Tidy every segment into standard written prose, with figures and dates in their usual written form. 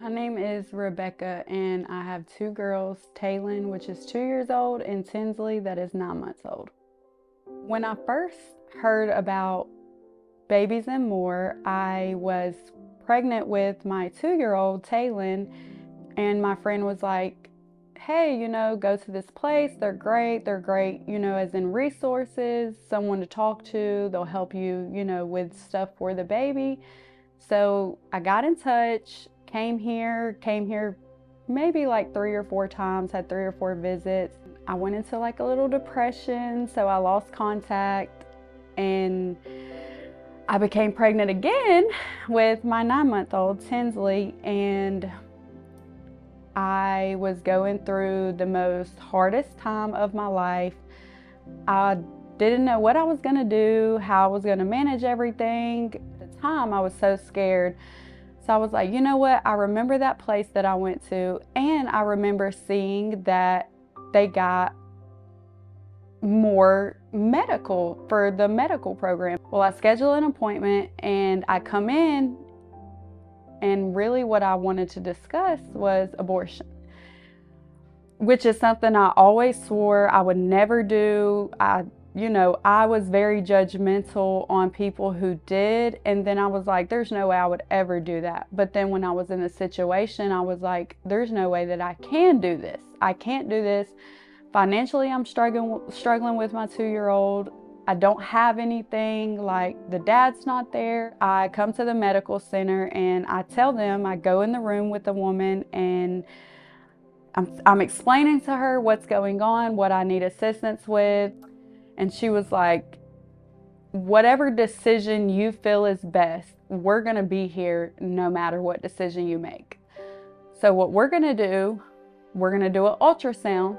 My name is Rebecca, and I have two girls, Taylin, which is 2 years old, and Tinsley, that is 9 months old. When I first heard about Babies and More, I was pregnant with my 2 year old, Taylin, and my friend was like, hey, go to this place. They're great. They're great, as in resources, someone to talk to. They'll help you, with stuff for the baby. So I got in touch, came here maybe like 3 or 4 times, had 3 or 4 visits. I went into like a little depression, so I lost contact and I became pregnant again with my 9 month old Tinsley, and I was going through the most hardest time of my life. I didn't know what I was going to do, how I was going to manage everything. At the time, I was so scared. So I was like, you know what? I remember that place that I went to, and I remember seeing that they got more medical for the medical program. Well, I schedule an appointment and I come in, and really what I wanted to discuss was abortion, which is something I always swore I would never do. I was very judgmental on people who did, and then I was like, there's no way I would ever do that. But then when I was in the situation, I was like, there's no way that I can do this. I can't do this. Financially, I'm struggling with my 2 year old. I don't have anything, like the dad's not there. I come to the medical center and I tell them, I go in the room with the woman and I'm explaining to her what's going on, what I need assistance with. And she was like, whatever decision you feel is best, we're going to be here no matter what decision you make. So what we're going to do, we're going to do an ultrasound.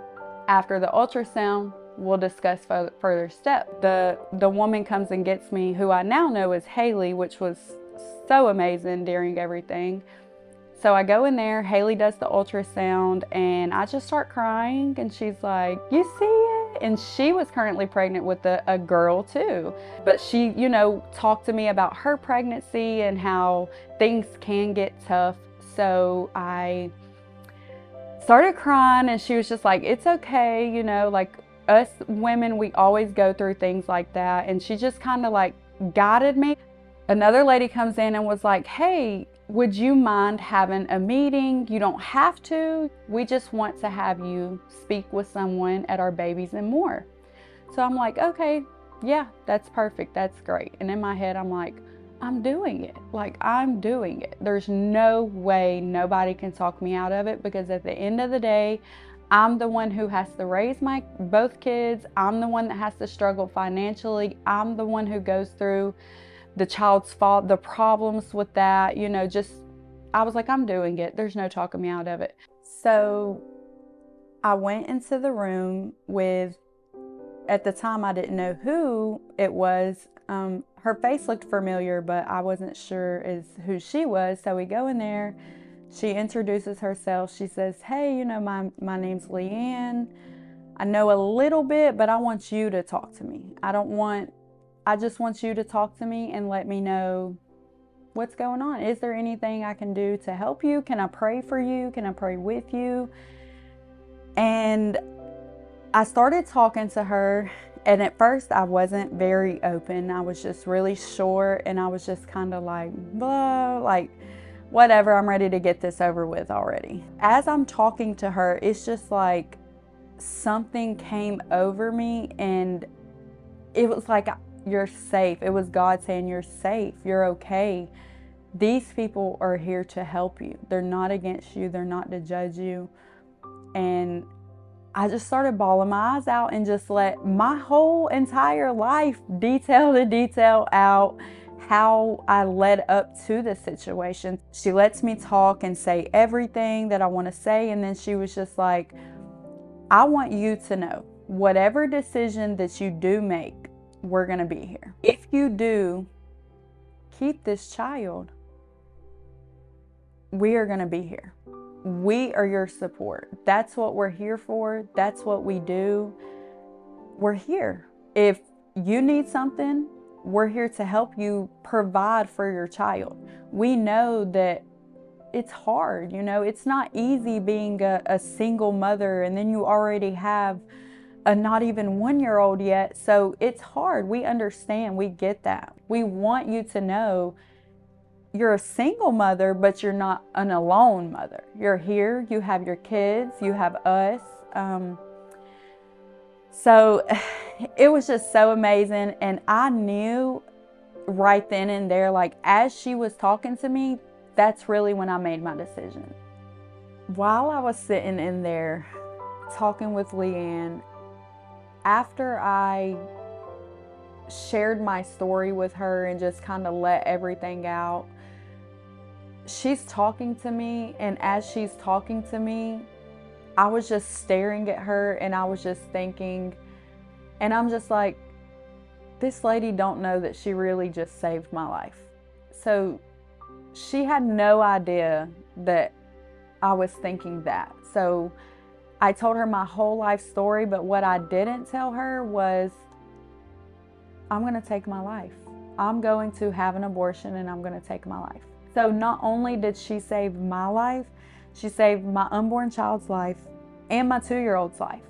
After the ultrasound, we'll discuss further steps. The woman comes and gets me, who I now know is Haley, which was so amazing during everything. So I go in there, Haley does the ultrasound, and I just start crying, and she's like, you see it? And she was currently pregnant with a girl too. But she, talked to me about her pregnancy and how things can get tough. So I started crying, and she was just like, it's okay, like us women, we always go through things like that. And she just kind of like guided me. Another lady comes in and was like, hey, would you mind having a meeting? You don't have to. We just want to have you speak with someone at our Babies and More. So I'm like, okay, yeah, that's perfect. That's great. And in my head, I'm like, I'm doing it. Like, I'm doing it. There's no way nobody can talk me out of it, because at the end of the day, I'm the one who has to raise my both kids. I'm the one that has to struggle financially. I'm the one who goes through the child's fault, the problems with that, I was like, I'm doing it. There's no talking me out of it. So I went into the room with, at the time, I didn't know who it was. Her face looked familiar, but I wasn't sure as who she was. So we go in there. She introduces herself. She says, hey, my name's Leanne. I know a little bit, but I want you to talk to me. I just want you to talk to me and let me know what's going on. Is there anything I can do to help you? Can I pray for you? Can I pray with you? And I started talking to her, and at first I wasn't very open. I was just really short, and I was just kind of like, blah, like, whatever, I'm ready to get this over with already. As I'm talking to her, it's just like something came over me, and it was like, you're safe. It was God saying, you're safe, you're okay. These people are here to help you. They're not against you. They're not to judge you. And I just started bawling my eyes out and just let my whole entire life, detail to detail, out how I led up to this situation. She lets me talk and say everything that I want to say. And then she was just like, I want you to know, whatever decision that you do make, we're going to be here. If you do keep this child, we are going to be here. We are your support. That's what we're here for. That's what we do. We're here. If you need something, we're here to help you provide for your child. We know that it's hard, you know, it's not easy being a single mother, and then you already have a not even 1-year-old yet. So it's hard. We understand, we get that. We want you to know you're a single mother, but you're not an alone mother. You're here, you have your kids, you have us. So it was just so amazing. And I knew right then and there, like as she was talking to me, that's really when I made my decision. While I was sitting in there talking with Leanne, after I shared my story with her and just kind of let everything out, she's talking to me, and as she's talking to me, I was just staring at her, and I was just thinking, and I'm just like, this lady don't know that she really just saved my life. So she had no idea that I was thinking that. So I told her my whole life story, but what I didn't tell her was, I'm going to take my life. I'm going to have an abortion and I'm going to take my life. So not only did she save my life, she saved my unborn child's life and my 2-year-old's life.